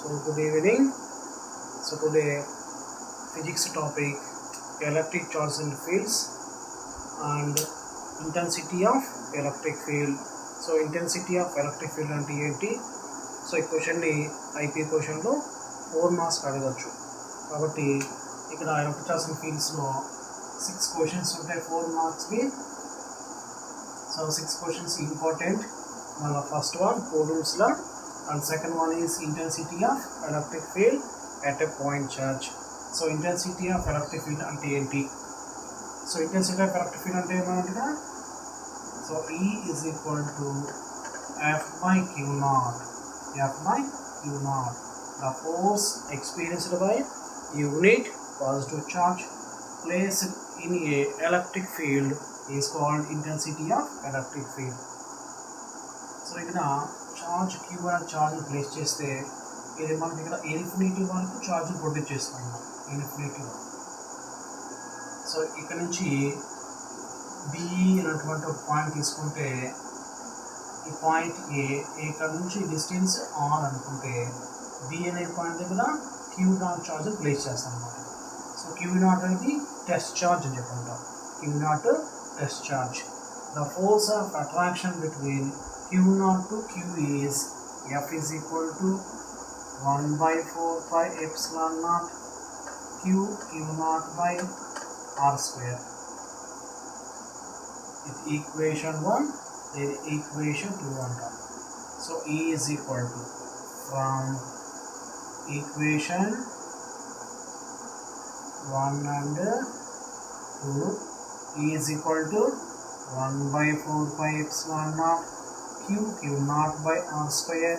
Good evening. So today physics topic electric charge and fields and intensity of electric field. So intensity of electric field అంటే ఏంటి? So ఈ క్వశ్చన్ని IP క్వశ్చన్లో 4 marks అడగచ్చు. కాబట్టి ఇక్కడ ఎలక్ట్రిక్ చార్జ్ అండ్ ఫీల్డ్స్లో 6 క్వశ్చన్స్ ఉంటాయి 4 మార్క్స్కి. So 6 questions important. మళ్ళీ first one Coulomb's law and second one is intensity of electric field at a point charge. So intensity of electric field ante enti? So intensity of electric field ante emantika? So E is equal to F by Q naught. F by Q naught. The force experienced by unit positive charge placed in a electric field is called intensity of electric field. So ఇక్కడ charge queue అనే చార్జ్ని place చేస్తే ఇది మనకి ఇక్కడ infinity వరకు చార్జ్ని produce చేస్తాం infinity వరకు. So ఇక్కడ నుంచి బి అనేటువంటి ఒక పాయింట్ తీసుకుంటే ఈ పాయింట్ ఏ ఇక్కడ నుంచి డిస్టెన్స్ ఆర్ అనుకుంటే బి అనే పాయింట్ దగ్గర క్యూ నాట్ చార్జ్ ప్లేస్ చేస్తాం అన్నమాట. సో క్యూ నాట్ అనేది టెస్ట్ చార్జ్ అని చెప్పుకుంటాం. Q naught test charge. The force of attraction between Q naught to Q is F is equal to 1 by 4 pi epsilon naught Q naught by R square. With equation 1, then equation 2 on top. So E is equal to, from equation 1 and 2, E is equal to 1 by 4 pi epsilon naught Q naught by R square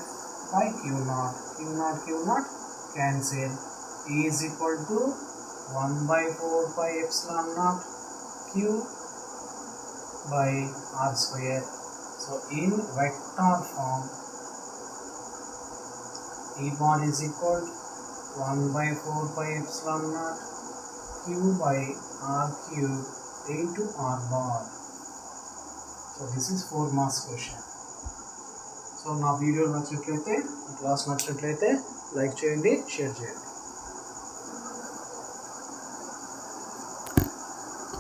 by Q naught cancel. E is equal to 1 by 4 pi epsilon naught Q by R square. So in vector form, E bar is equal to 1 by 4 pi epsilon naught Q by R cube into R bar. So this is 4 marks question. So నా video నచ్చినట్లయితే, class నచ్చినట్లయితే like చేయండి, share చేయండి.